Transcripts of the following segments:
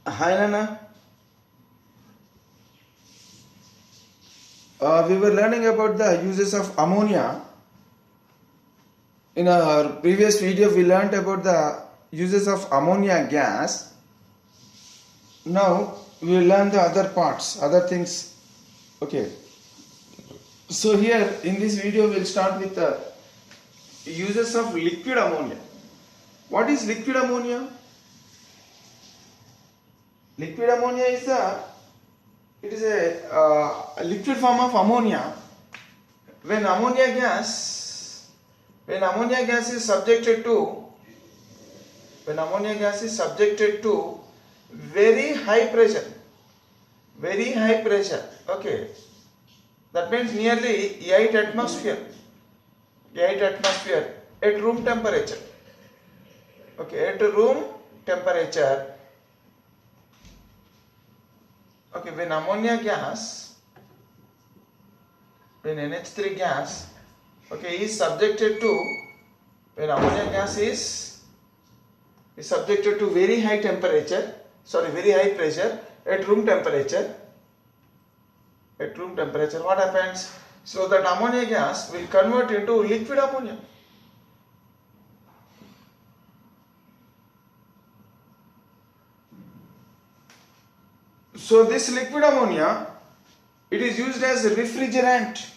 Hi Nana. We were learning about the uses of ammonia. In our previous video, we learned about the uses of ammonia gas. Now we will learn the other parts, other things. Okay. So here in this video, we'll start with the uses of liquid ammonia. What is liquid ammonia? Liquid ammonia is a liquid form of ammonia. When ammonia gas is subjected to very high pressure, okay, that means nearly 8 atmosphere at room temperature, okay, at room temperature. Okay, when NH3 gas, okay, is subjected to, when ammonia gas is subjected to very high pressure at room temperature, what happens? So that ammonia gas will convert into liquid ammonia. So this liquid ammonia, it is used as a refrigerant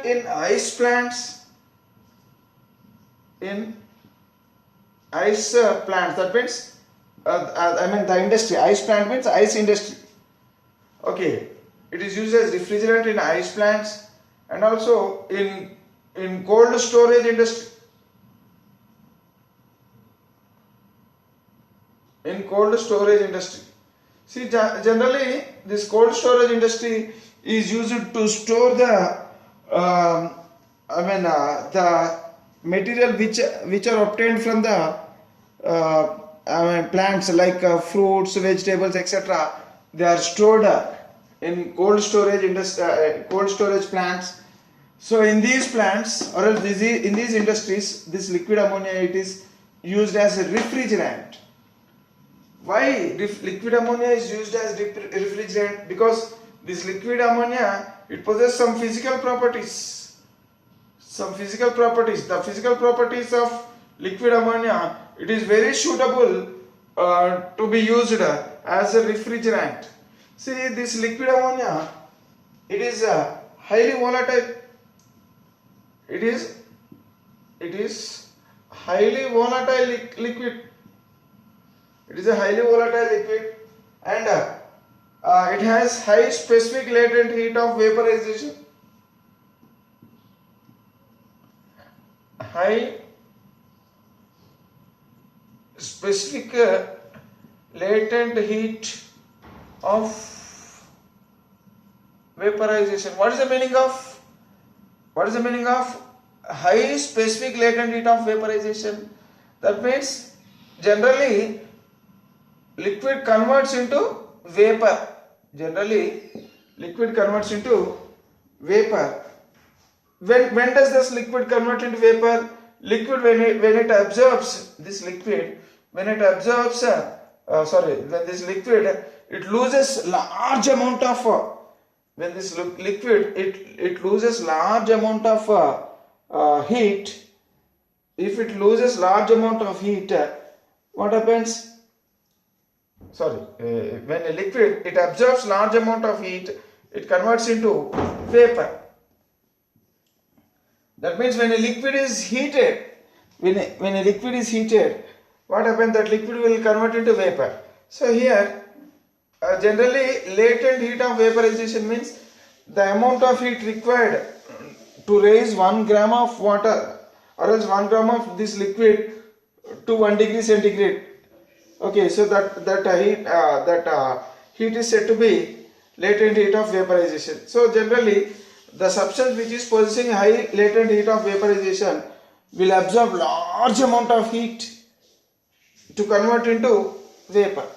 in ice plants, that means the industry. Ice plant means ice industry. Okay, it is used as refrigerant in ice plants and also in cold storage industry. See, generally this cold storage industry is used to store the the material which are obtained from the plants like fruits, vegetables, etc. They are stored in cold storage plants. So in these plants or else in these industries, this liquid ammonia, it is used as a refrigerant. Why liquid ammonia is used as refrigerant? Because this liquid ammonia, it possesses some physical properties. The physical properties of liquid ammonia, it is very suitable to be used as a refrigerant. See, this liquid ammonia, it is highly volatile. It is highly volatile liquid. It is a highly volatile liquid and it has high specific latent heat of vaporization. High specific latent heat of vaporization. What is the meaning of high specific latent heat of vaporization? That means generally liquid converts into vapor. When does this liquid convert into vapor? When it absorbs this liquid, when this liquid, it loses large amount of heat. If it loses large amount of heat, what happens? When a liquid, it absorbs large amount of heat, it converts into vapor. That means when a liquid is heated, what happens? That liquid will convert into vapor. So here, generally latent heat of vaporization means the amount of heat required to raise 1 gram of water or else 1 gram of this liquid to 1 degree centigrade. Okay, so that heat is said to be latent heat of vaporization. So generally, the substance which is possessing high latent heat of vaporization will absorb large amount of heat to convert into vapor.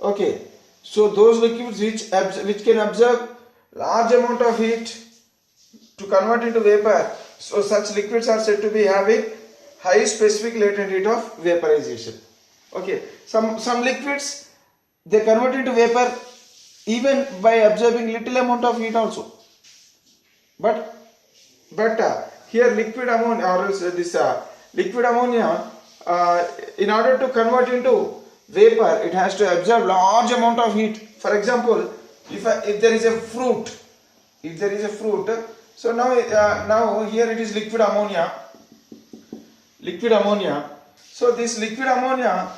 Okay, so those liquids which can absorb large amount of heat to convert into vapor, so such liquids are said to be having high specific latent heat of vaporization. Okay, some liquids they convert into vapor even by absorbing little amount of heat also. But here liquid ammonia or else this liquid ammonia, in order to convert into vapor, it has to absorb large amount of heat. For example, if there is a fruit, so now here it is liquid ammonia. So this liquid ammonia,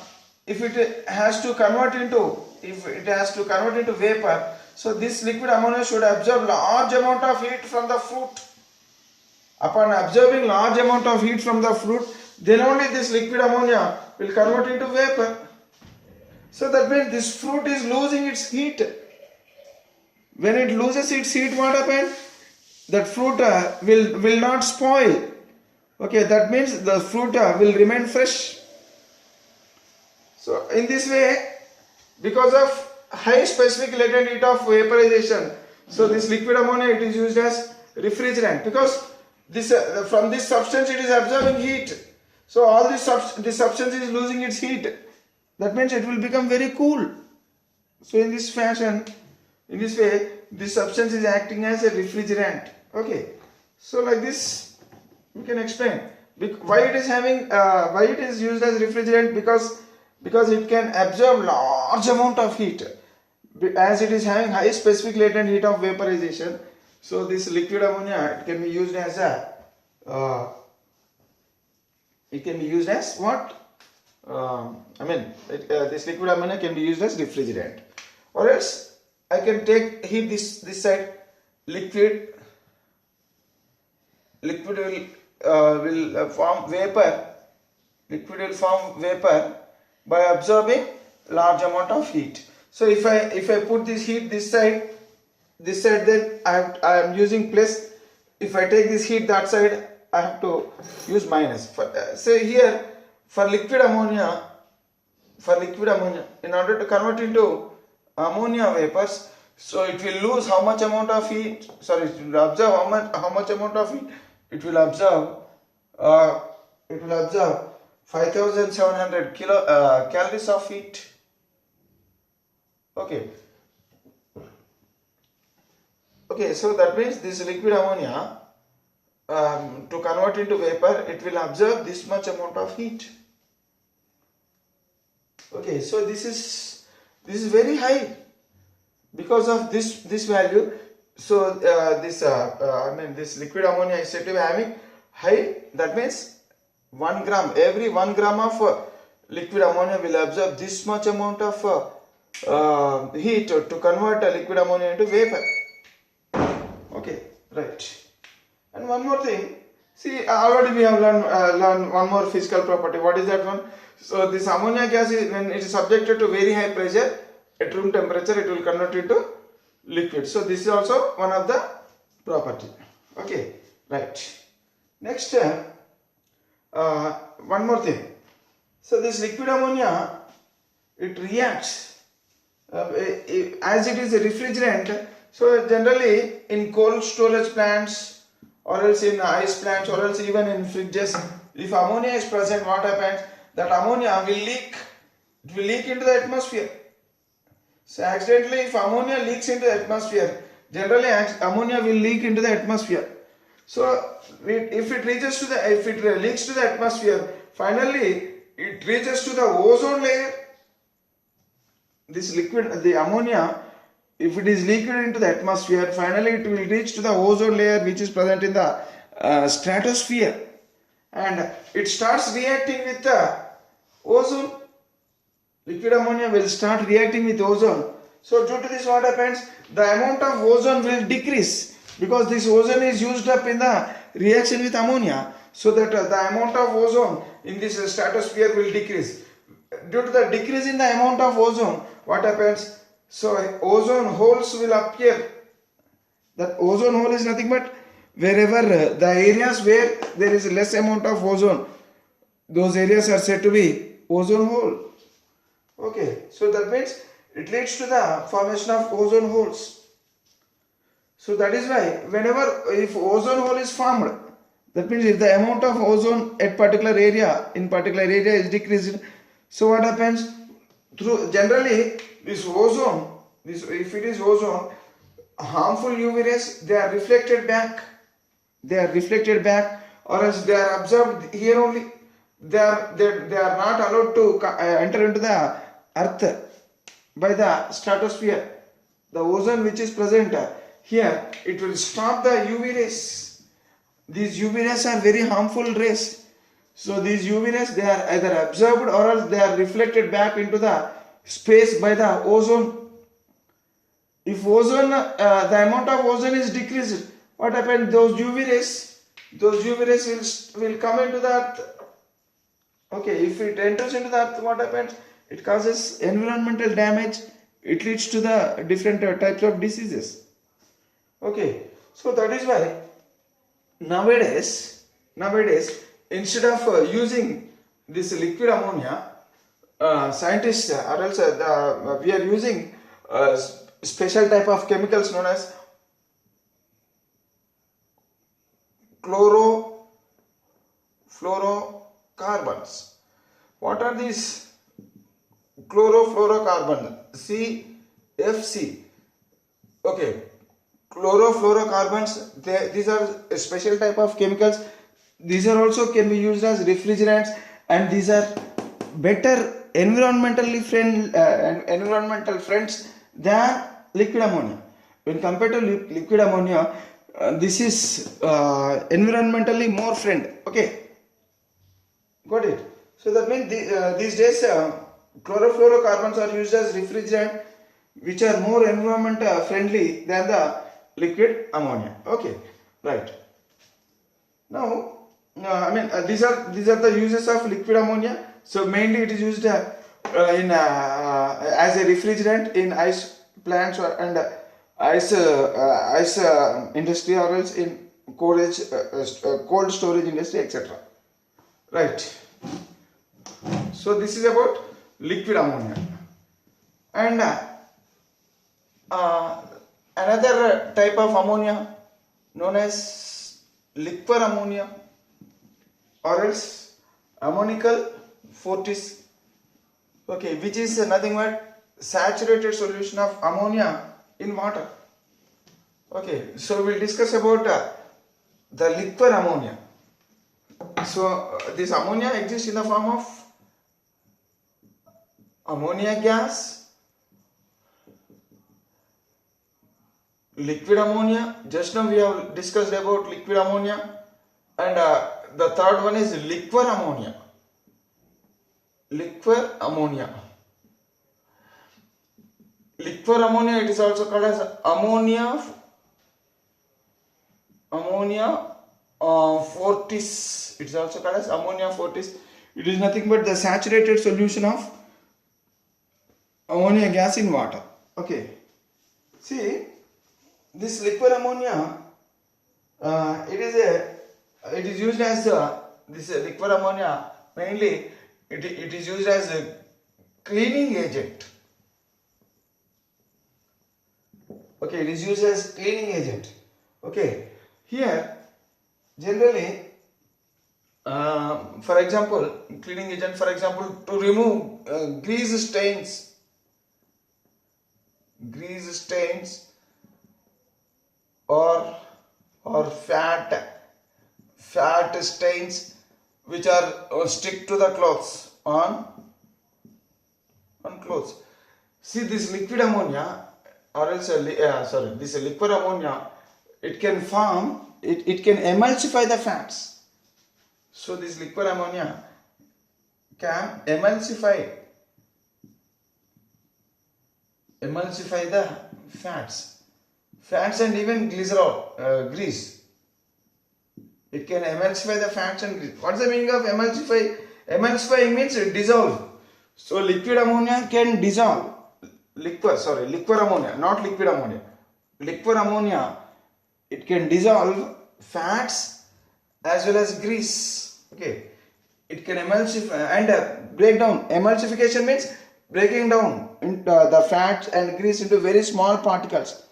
if it has to convert into vapor, so this liquid ammonia should absorb large amount of heat from the fruit. Upon absorbing large amount of heat from the fruit, then only this liquid ammonia will convert into vapor. So that means this fruit is losing its heat. When it loses its heat, what happens? That fruit will not spoil. Okay, that means the fruit will remain fresh. So in this way, because of high specific latent heat of vaporization, so this liquid ammonia, it is used as refrigerant, because this from this substance it is absorbing heat. So all this substance is losing its heat. That means it will become very cool. So in this fashion, in this way, this substance is acting as a refrigerant. Okay. So like this, we can explain why it is used as refrigerant, because it can absorb large amount of heat, as it is having high specific latent heat of vaporization. So this liquid ammonia, it can be used as what? This liquid ammonia can be used as refrigerant. Or else I can take heat this side. Liquid will form vapor. Liquid will form vapor by absorbing large amount of heat. So if I put this heat this side, then I am using plus. If I take this heat that side, I have to use minus. Say here for liquid ammonia, in order to convert into ammonia vapors, so it will lose how much amount of heat? Sorry, it will absorb how much amount of heat? It will absorb 5,700 calories of heat. Okay, so that means this liquid ammonia, to convert into vapor, it will absorb this much amount of heat. Okay, so this is very high because of this value. So this liquid ammonia is said to be having high. That means 1 gram, every 1 gram of liquid ammonia will absorb this much amount of heat to convert a liquid ammonia into vapor. Okay, right. And one more thing. See, already we have learned one more physical property. What is that one? So this ammonia gas is, when it is subjected to very high pressure at room temperature, it will convert into liquid. So this is also one of the property. Okay, right. Next, one more thing. So this liquid ammonia, it reacts as it is a refrigerant. So generally in cold storage plants, or else in ice plants, or else even in fridges, if ammonia is present, what happens? That ammonia will leak. It will leak into the atmosphere. So accidentally, if ammonia leaks into the atmosphere, generally ammonia will leak into the atmosphere. So if it leaks to the atmosphere, finally it reaches to the ozone layer. This liquid, the ammonia, if it is leaked into the atmosphere, finally it will reach to the ozone layer, which is present in the stratosphere, and it starts reacting with the ozone. Liquid ammonia will start reacting with ozone. So due to this, what happens? The amount of ozone will decrease, because this ozone is used up in the reaction with ammonia. So that the amount of ozone in this stratosphere will decrease. Due to the decrease in the amount of ozone, what happens? So ozone holes will appear. That ozone hole is nothing but wherever the areas where there is less amount of ozone, those areas are said to be ozone hole. Okay, so that means it leads to the formation of ozone holes. So that is why if ozone hole is formed, that means if the amount of ozone at particular area is decreased, So what happens? Through generally this ozone, this if it is ozone, harmful UV rays, they are reflected back. They are reflected back, or else they are absorbed here only. They are not allowed to enter into the earth by the stratosphere. The ozone which is present here, it will stop the UV rays. These UV rays are very harmful rays. So these UV rays, they are either absorbed or else they are reflected back into the space by the ozone. If ozone, the amount of ozone is decreased, what happens? Those UV rays will come into the earth. Okay, if it enters into the earth, what happens? It causes environmental damage. It leads to the different types of diseases. Okay, so that is why nowadays, instead of using this liquid ammonia, scientists or else we are using special type of chemicals known as chlorofluorocarbons. What are these chlorofluorocarbons? CFC. Okay, chlorofluorocarbons, these are a special type of chemicals. These are also can be used as refrigerants, and these are better environmental friends than liquid ammonia. When compared to liquid ammonia, this is environmentally more friend. Okay, got it. So that means these days chlorofluorocarbons are used as refrigerant, which are more environment friendly than the liquid ammonia. Okay, right. Now, these are the uses of liquid ammonia. So mainly it is used as a refrigerant in ice plants and ice industry, or else in cold storage industry, etc. Right. So this is about liquid ammonia. And another type of ammonia known as liquor ammonia, or else ammonical fortis, okay, which is nothing but saturated solution of ammonia in water. Okay, so we'll discuss about the liquor ammonia. So this ammonia exists in the form of ammonia gas, liquid ammonia. Just now we have discussed about liquid ammonia, and the third one is liquor ammonia. Liquor ammonia, it is also called as ammonia fortis. It is also called as ammonia fortis. It is nothing but the saturated solution of ammonia gas in water. Okay, see, this liquid ammonia, it is used as this liquid ammonia mainly. It is used as a cleaning agent. Okay, it is used as cleaning agent. Okay, here generally, for example, cleaning agent, for example, to remove grease stains, or fat stains which are stick to the clothes on clothes. See, this liquid ammonia, or else this liquid ammonia, it can form, it can emulsify the fats. So this liquid ammonia can emulsify the fats and even glycerol, grease. It can emulsify the fats and grease. What's the meaning of emulsify? Emulsify means dissolve. So liquid ammonia can dissolve. Liquid ammonia, not liquid ammonia. Liquid ammonia, it can dissolve fats as well as grease. Okay, it can emulsify and break down. Emulsification means breaking down the fats and grease into very small particles.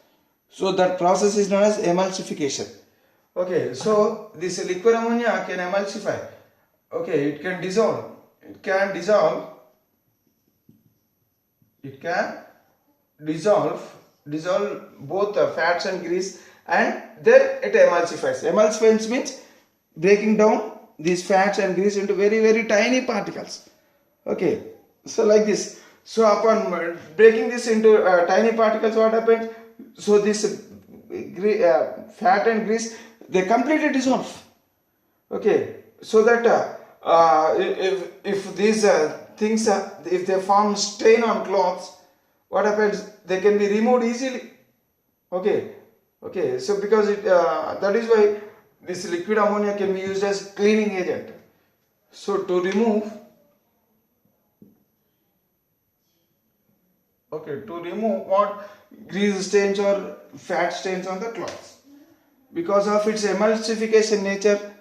So that process is known as emulsification. Okay, so this liquid ammonia can emulsify. Okay, it can dissolve. It can dissolve both the fats and grease, and then it emulsifies. Emulsifies means breaking down these fats and grease into very very tiny particles. Okay, so like this. So upon breaking this into tiny particles, what happens? So this fat and grease, they completely dissolve. Okay, so that if these things if they form stain on clothes, what happens? They can be removed easily. Okay, so because it that is why this liquid ammonia can be used as cleaning agent. So to remove what grease stains or fat stains on the cloths, because of its emulsification nature.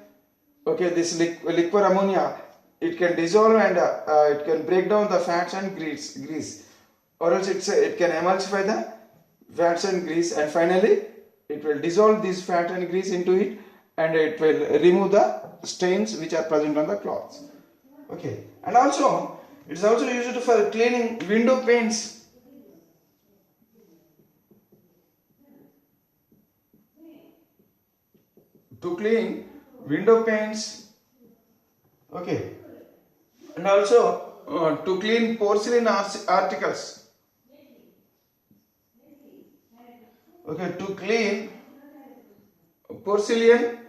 Okay, this liquid ammonia, it can dissolve and it can break down the fats and grease, or else it can emulsify the fats and grease, and finally it will dissolve these fat and grease into it, and it will remove the stains which are present on the cloths. Okay, and also it is also used for cleaning window panes. To clean window panes. Okay, and also to clean porcelain articles. Okay, to clean porcelain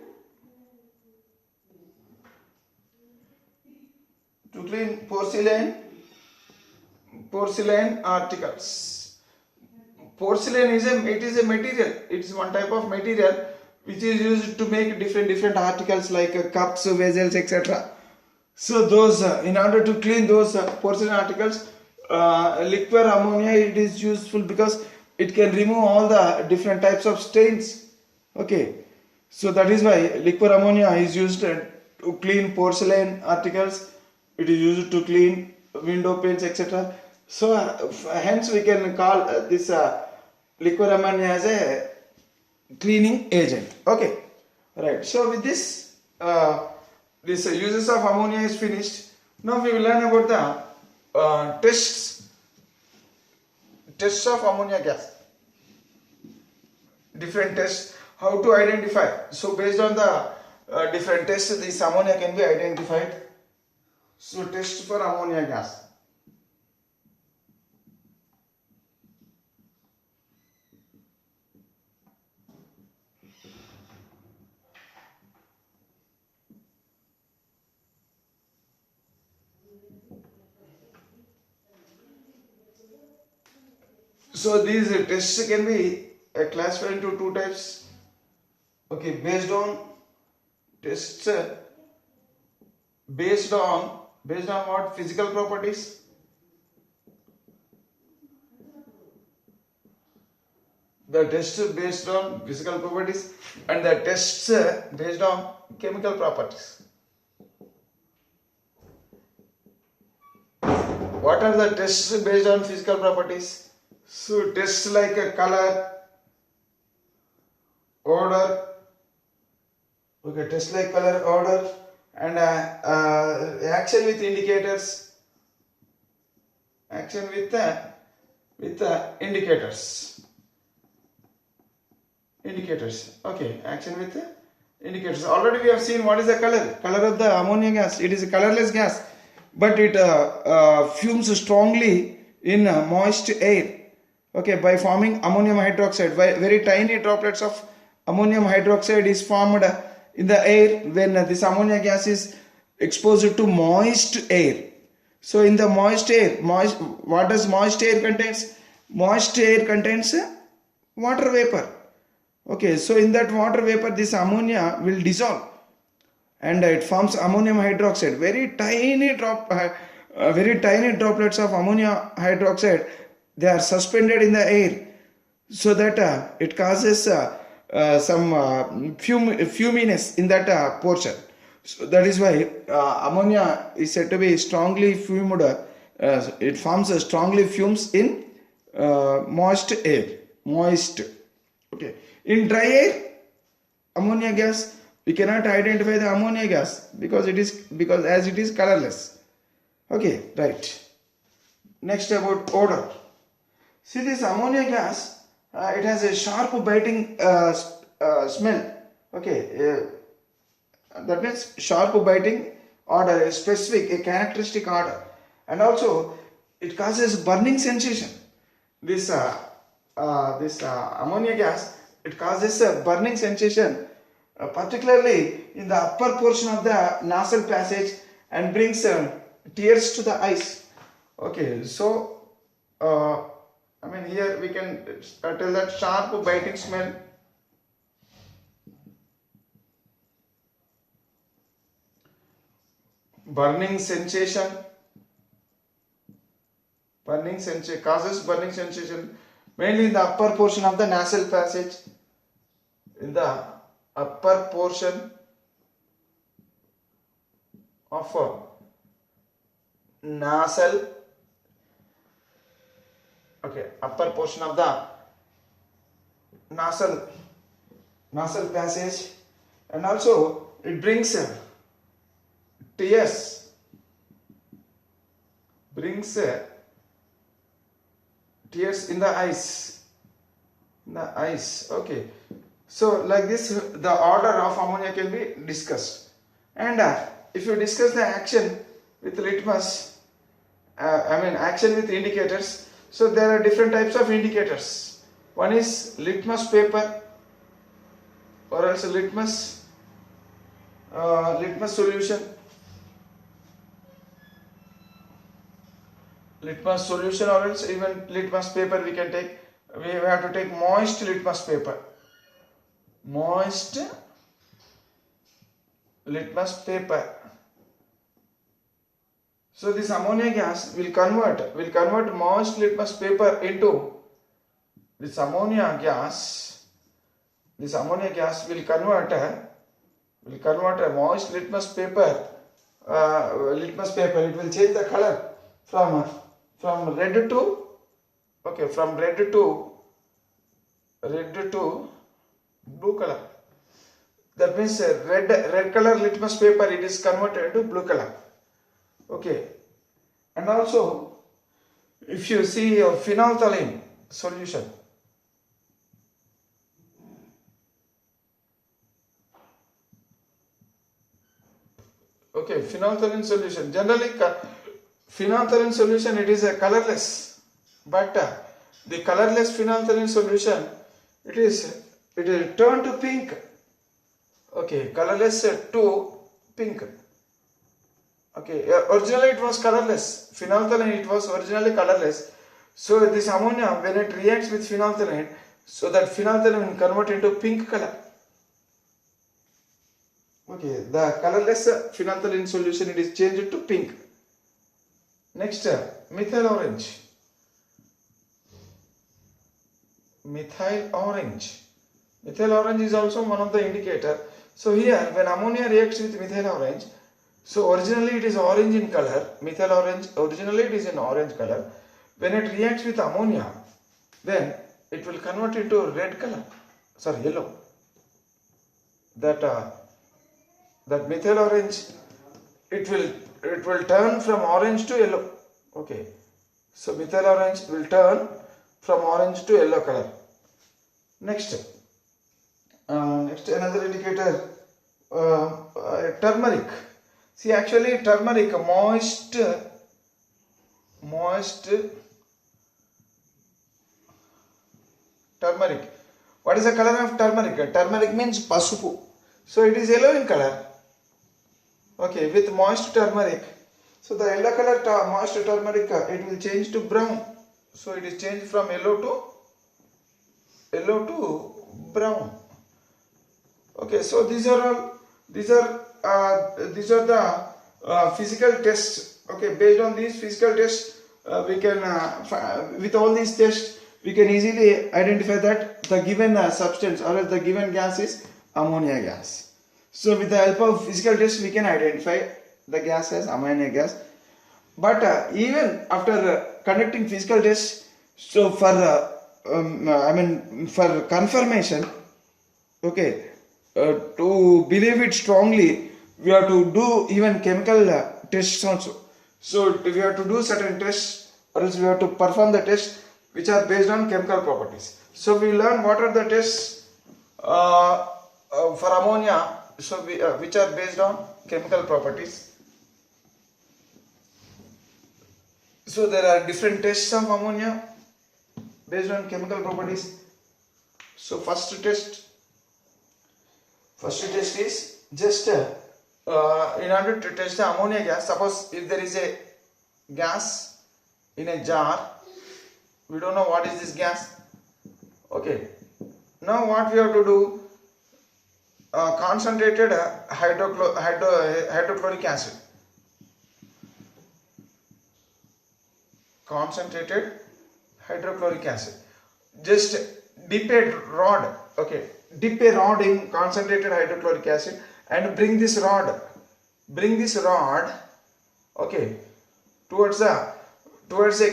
porcelain articles. Porcelain is a material. It is one type of material which is used to make different articles like cups, vessels, etc. So those in order to clean those porcelain articles, liquid ammonia, it is useful because it can remove all the different types of stains. Okay, so that is why liquid ammonia is used to clean porcelain articles. It is used to clean window panes, etc. So hence we can call this liquid ammonia as a cleaning agent. Okay, right. So with this this uses of ammonia is finished. Now we will learn about the tests of ammonia gas. Different tests, how to identify. So based on the different tests, this ammonia can be identified. So test for ammonia gas. So these tests can be classified into two types. Okay, based on tests based on what? Physical properties. The tests based on physical properties, and the tests based on chemical properties. What are the tests based on physical properties? So tests like color, odor. Okay, tests like color, odor, and action with indicators. Action with indicators. Okay, action with indicators. Already we have seen what is the color. Color of the ammonia gas. It is a colorless gas, but it fumes strongly in moist air. Okay, by forming ammonium hydroxide. Very tiny droplets of ammonium hydroxide is formed in the air when this ammonia gas is exposed to moist air. So in the moist air, what does moist air contains? Moist air contains water vapor. Okay, so in that water vapor, this ammonia will dissolve, and it forms ammonium hydroxide. Very tiny droplets of ammonia hydroxide, they are suspended in the air, so that it causes some fuminess in that portion. So that is why ammonia is said to be strongly fumed. It forms strongly fumes in moist air. Okay. In dry air, ammonia gas, we cannot identify the ammonia gas because as it is colorless. Okay, right. Next about odor. See this ammonia gas, it has a sharp biting smell. Okay, that means sharp biting odor, a specific, a characteristic odor, and also it causes burning sensation. This ammonia gas, it causes a burning sensation, particularly in the upper portion of the nasal passage, and brings tears to the eyes. Okay, so I mean here we can tell that sharp biting smell, burning sensation, causes burning sensation mainly in the upper portion of the nasal passage, in the upper portion of nasal, okay, upper portion of the nasal passage, and also it brings tears, tears in the eyes, okay. So like this the order of ammonia can be discussed, and if you discuss the action with litmus, action with indicators, so there are different types of indicators. One is litmus paper, or else litmus solution, or else even litmus paper we can take. We have to take moist litmus paper, So this ammonia gas will convert moist litmus paper into this ammonia gas will convert a moist litmus paper. It will change the color from red to blue color. That means red color litmus paper, it is converted to blue color. Okay, and also if you see a phenolphthalein solution, phenolphthalein solution, generally phenolphthalein solution, it is a colorless, but the colorless phenolphthalein solution, it will turn to pink. Okay, colorless to pink. Okay, originally it was colorless. Phenolphthalein, it was originally colorless. So this ammonia, when it reacts with phenolphthalein, so that phenolphthalein will convert into pink color. Okay, the colorless phenolphthalein solution, it is changed to pink. Next, methyl orange. Methyl orange is also one of the indicator. So here, when ammonia reacts with methyl orange, so originally it is orange in color. Methyl orange, originally it is in orange color. When it reacts with ammonia, then it will convert into red color. Sorry, yellow. That methyl orange, it will turn from orange to yellow. Okay, so methyl orange will turn from orange to yellow color. Next another indicator, turmeric. See, actually turmeric, moist turmeric. What is the color of turmeric? Turmeric means pasupu. So it is yellow in color. Okay, with moist turmeric. So the yellow color moist turmeric, it will change to brown. So it is changed from yellow to brown. Okay, so these are the physical tests. Okay, based on these physical tests, we can with all these tests we can easily identify that the given substance or the given gas is ammonia gas. So with the help of physical tests we can identify the gas as ammonia gas. But even after conducting physical tests, so for for confirmation, okay, to believe it strongly, we have to do even chemical tests also. So we have to do certain tests or else we have to perform the tests which are based on chemical properties. So we learn what are the tests for ammonia, so which are based on chemical properties. So there are different tests of ammonia based on chemical properties. So first test is just in order to test the ammonia gas. Suppose if there is a gas in a jar, we don't know what is this gas. Okay, now what we have to do, concentrated hydrochloric acid. Concentrated hydrochloric acid. Just dip a rod. Okay, dip a rod in concentrated hydrochloric acid and bring this rod. Okay, towards a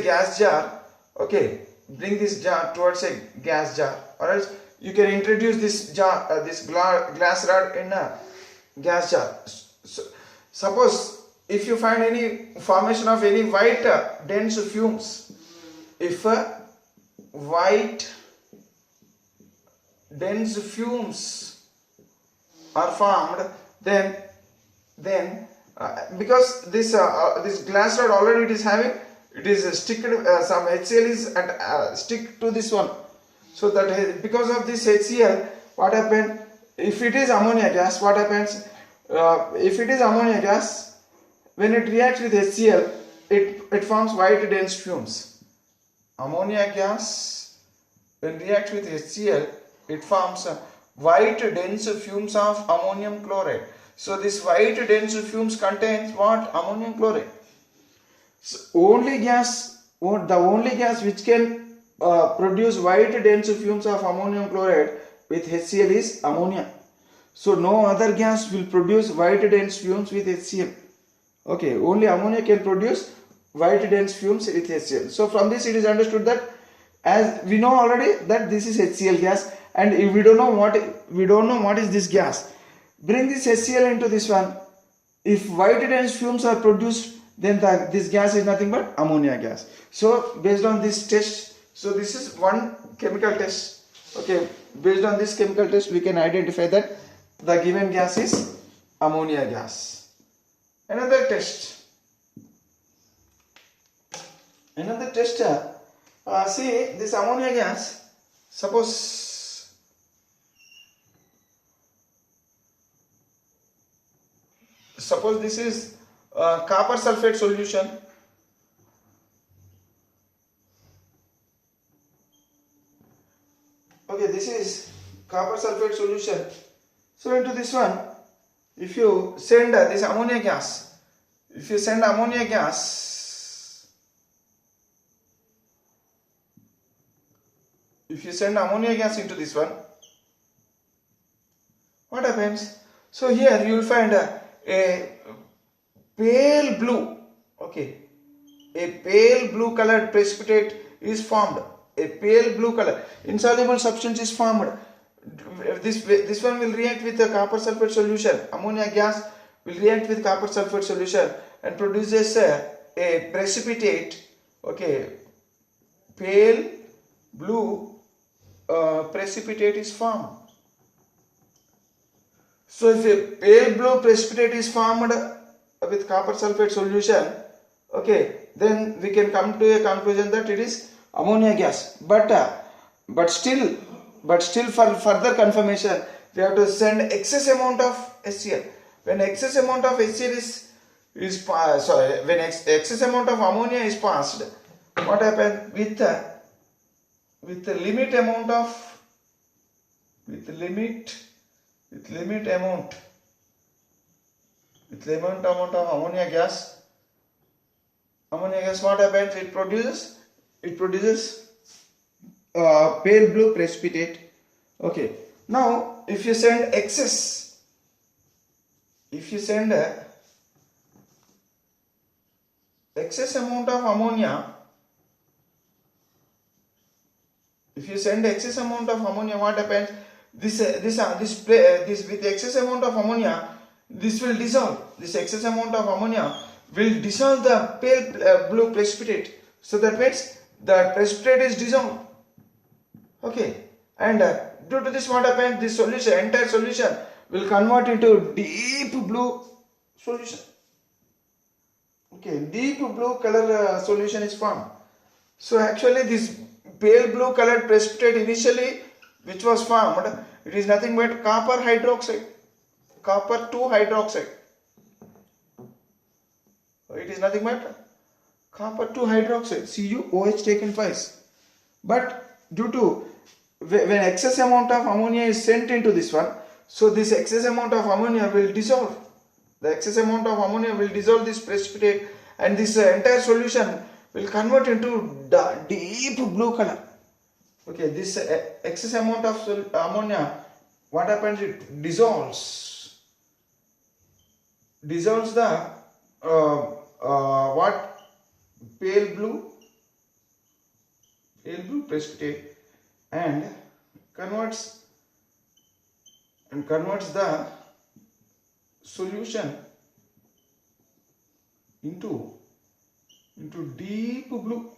gas jar. Okay, bring this jar towards a gas jar, or else you can introduce this jar, this glass rod in a gas jar. So, suppose if you find any formation of any white dense fumes, if white dense fumes are formed, then because this glass rod already it is stick some HCl is stick to this one, so that because of this HCl, what happens if it is ammonia gas? What happens if it is ammonia gas? When it reacts with HCl, it forms white dense fumes. Ammonia gas, when reacts with HCl, it forms white dense fumes of ammonium chloride. So this white dense fumes contains what? Ammonium chloride. So the only gas which can produce white dense fumes of ammonium chloride with HCl is ammonia. So no other gas will produce white dense fumes with HCl. Okay, only ammonia can produce white dense fumes with HCl. So from this it is understood that, as we know already that this is HCl gas, and if we don't know what is this gas, bring this HCl into this one. If white dense fumes are produced, then this gas is nothing but ammonia gas. So based on this test, so this is one chemical test. Okay, based on this chemical test we can identify that the given gas is ammonia gas. Another test, see this ammonia gas, suppose this is copper sulfate solution. Okay, this is copper sulfate solution. So into this one, if you send this ammonia gas, into this one, what happens? So here you will find a pale blue, okay, a pale blue colored precipitate is formed. A pale blue color insoluble substance is formed. This one will react with the copper sulfate solution. Ammonia gas will react with copper sulfate solution and produces a precipitate. Okay, pale blue precipitate is formed. So if a pale blue precipitate is formed with copper sulfate solution, okay, then we can come to a conclusion that it is ammonia gas. But still for further confirmation, we have to send excess amount of HCl. When excess amount of HCl when excess amount of ammonia is passed, what happens with the limit amount of ammonia gas, what happens? It produces pale blue precipitate. Okay, now if you send excess amount of ammonia, what happens? This with excess amount of ammonia, this will dissolve. This excess amount of ammonia will dissolve the pale blue precipitate. So that means the precipitate is dissolved. Okay, and due to this, what happens? This solution, entire solution, will convert into deep blue solution. Okay, deep blue color solution is formed. So actually, this pale blue colored precipitate initially, which was formed, it is nothing but copper hydroxide, copper 2 hydroxide. It is nothing but copper 2 hydroxide, CuOH taken twice. But due to when excess amount of ammonia is sent into this one, so this excess amount of ammonia will dissolve. The excess amount of ammonia will dissolve this precipitate, and this entire solution will convert into deep blue color. Okay, this excess amount of ammonia, what happens? It dissolves the what pale blue precipitate and converts the solution into deep blue,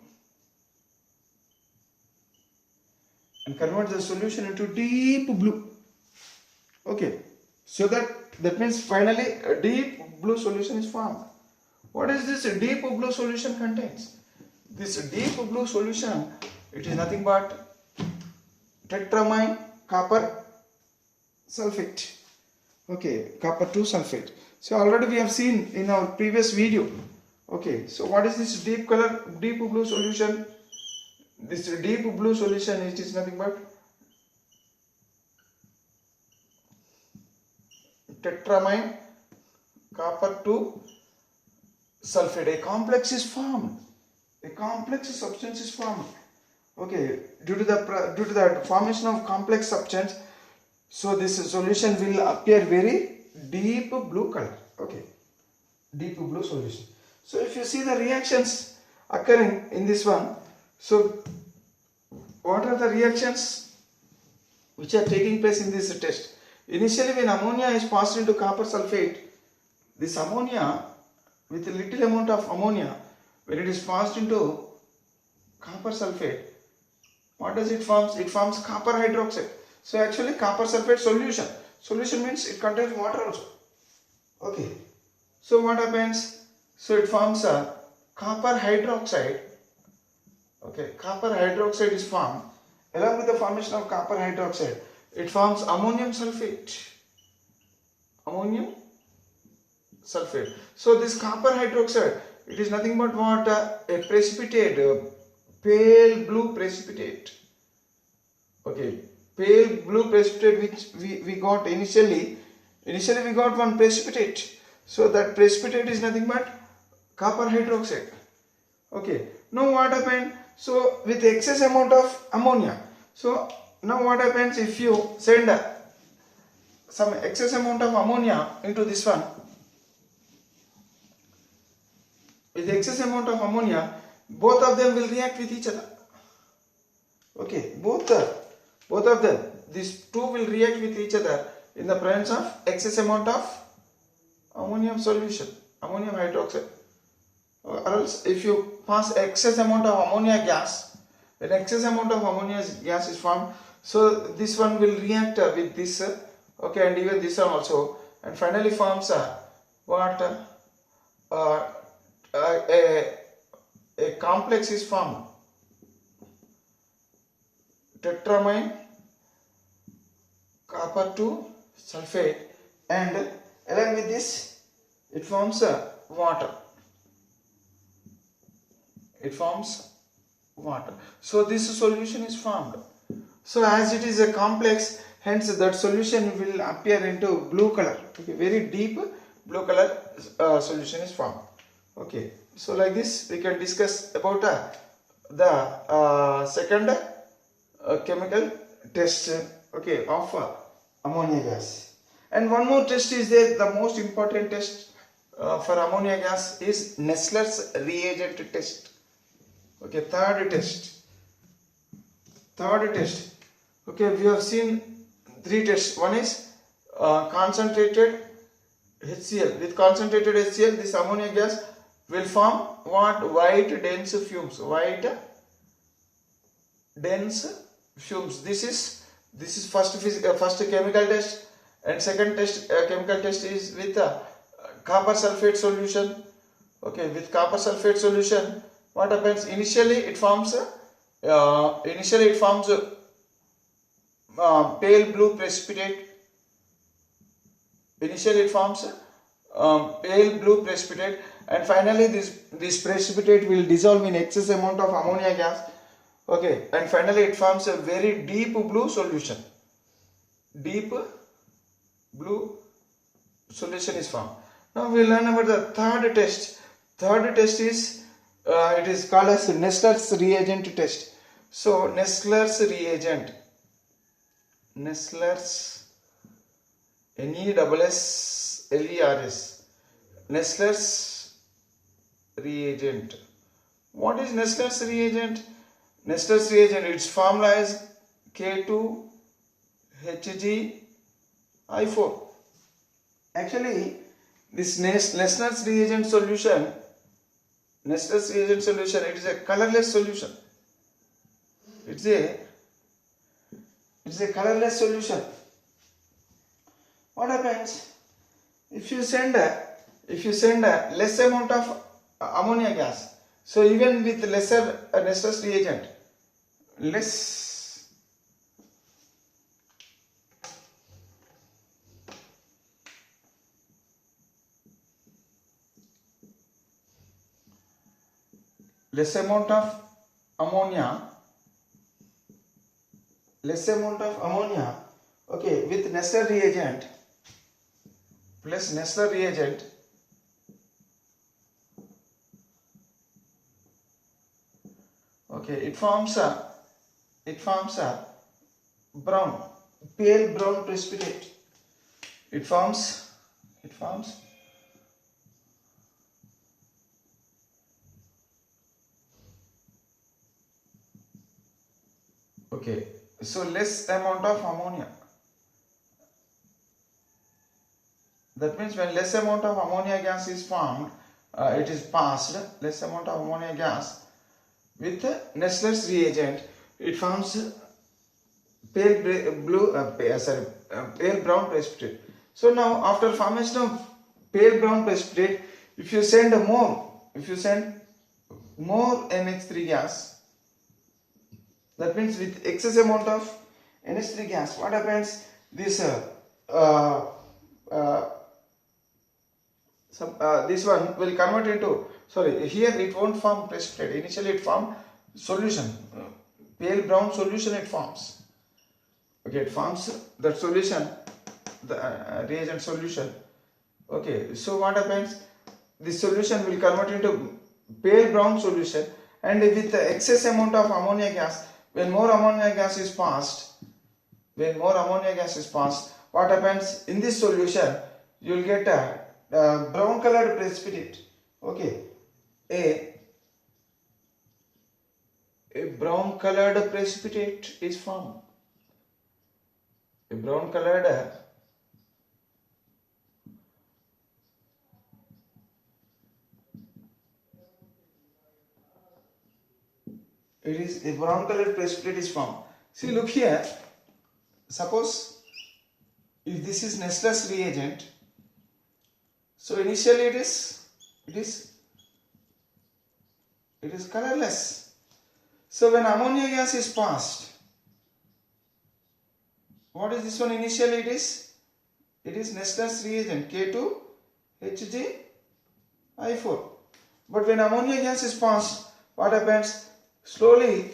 and converts the solution into deep blue. Okay, so that means finally a deep blue solution is formed. What is this deep blue solution contains? This deep blue solution, it is nothing but tetramine copper sulfate. Okay, copper 2 sulfate. So already we have seen in our previous video. Okay, so what is this deep blue solution? This deep blue solution, it is nothing but tetramine copper 2 sulfate. A complex is formed. A complex substance is formed. Okay, due to the formation of complex substance, so this solution will appear very deep blue color. Okay, deep blue solution. So if you see the reactions occurring in this one, so what are the reactions which are taking place in this test? Initially, when ammonia is passed into copper sulfate, this ammonia, with a little amount of ammonia, when it is passed into copper sulfate, what does it form? It forms copper hydroxide. So actually copper sulfate solution. Solution means it contains water also. Okay. So what happens? So it forms a copper hydroxide. Okay, copper hydroxide is formed. Along with the formation of copper hydroxide, it forms ammonium sulfate. Ammonium sulfate. So this copper hydroxide, it is nothing but what? A precipitate, pale blue precipitate. Okay, pale blue precipitate which we got initially we got one precipitate. So that precipitate is nothing but copper hydroxide. Okay, now what happened? So with excess amount of ammonia, so now what happens if you send some excess amount of ammonia into this one? With excess amount of ammonia, both of them will react with each other. Okay, both of them, these two will react with each other in the presence of excess amount of ammonium solution, ammonium hydroxide. Or else if you pass excess amount of ammonia gas, when excess amount of ammonia gas is formed, so this one will react with this, okay, and even this one also, and finally forms a complex is formed. Tetramine copper 2 sulfate, and along with this it forms water. It forms water. So this solution is formed. So as it is a complex, hence that solution will appear into blue color. Okay, very deep blue color solution is formed. Okay, so like this we can discuss about the second chemical test, okay, of ammonia gas. And one more test is there. The most important test for ammonia gas is Nessler's reagent test. Okay, third test. Okay, we have seen three tests. One is concentrated HCl. With concentrated HCl, this ammonia gas will form what? White dense fumes. White dense fumes. This is first chemical test, and second test chemical test is with copper sulfate solution. Okay, with copper sulfate solution, what happens? Initially it forms pale blue precipitate. Initially it forms pale blue precipitate, and finally this precipitate will dissolve in excess amount of ammonia gas. Okay, and finally it forms a very deep blue solution. Deep blue solution is formed. Now we learn about the third test. Third test is it is called as Nessler's reagent test. So Nessler's reagent, Nessler's Nessler's Nessler's reagent. What is Nessler's reagent? Nessler's reagent, its formula is K2HgI4. Actually, this Nessler's reagent solution, it is a colorless solution. It's a colorless solution. What happens if you send a less amount of ammonia gas? So even with lesser Nessler's reagent, less amount of ammonia, okay, with Nessler reagent plus Nessler reagent, okay, it forms a pale brown precipitate. It forms okay, so less amount of ammonia. That means when less amount of ammonia gas is formed, it is passed, less amount of ammonia gas with Nessler's reagent, it forms pale brown precipitate. So now after formation of pale brown precipitate, if you send more NH3 gas, that means with excess amount of NH3 gas, what happens? This this one will convert into, here it won't form precipitate. Initially it forms solution, pale brown solution it forms. Okay, it forms that solution, the reagent solution. Okay, so what happens? This solution will convert into pale brown solution, and with the excess amount of ammonia gas, when more ammonia gas is passed, what happens? In this solution, you will get a brown colored precipitate. Okay, a brown colored precipitate is formed. A brown colored precipitate is formed. See, look here. Suppose if this is Nessler's reagent, so initially it is colorless. So when ammonia gas is passed, what is this one? Initially it is Nessler's reagent K2HgI4. But when ammonia gas is passed, what happens? Slowly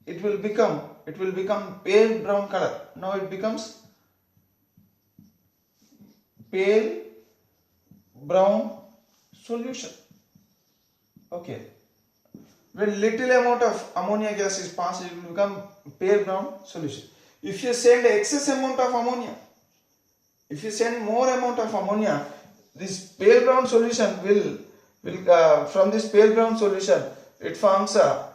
it will become pale brown color. Now it becomes pale brown solution. Okay. When little amount of ammonia gas is passed, it will become pale brown solution. If you send excess amount of ammonia, if you send more amount of ammonia, this pale brown solution will from this pale brown solution, it forms a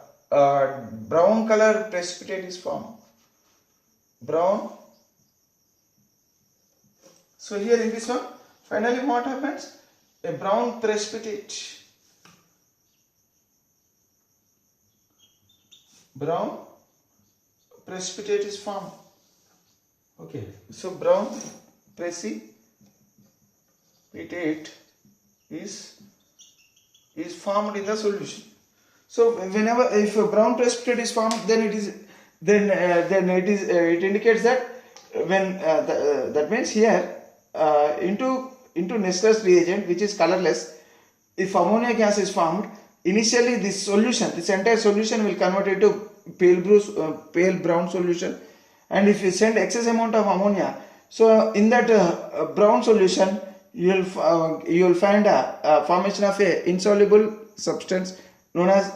brown color precipitate is formed. Brown. So here in this one, finally what happens? A brown precipitate brown precipitate is formed. Okay. So brown precipitate is formed in the solution. So whenever if a brown precipitate is formed, then it indicates that that means here into Nessler's reagent, which is colorless, if ammonia gas is formed, initially this entire solution will convert into pale brown solution, and if you send excess amount of ammonia, so in that brown solution you will find a formation of a insoluble substance known as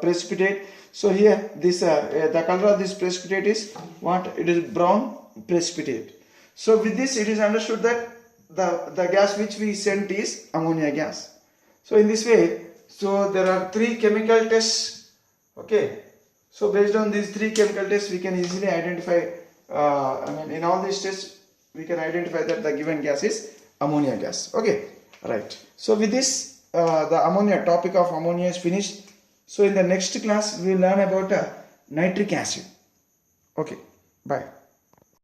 precipitate. So here this the color of this precipitate is what? It is brown precipitate. So with this it is understood that the gas which we sent is ammonia gas. So in this way, so there are 3 chemical tests. Okay, so based on these 3 chemical tests we can easily identify, in all these tests we can identify that the given gas is ammonia gas. Okay, right. So with this the topic of ammonia is finished. So in the next class we will learn about nitric acid. Okay, bye.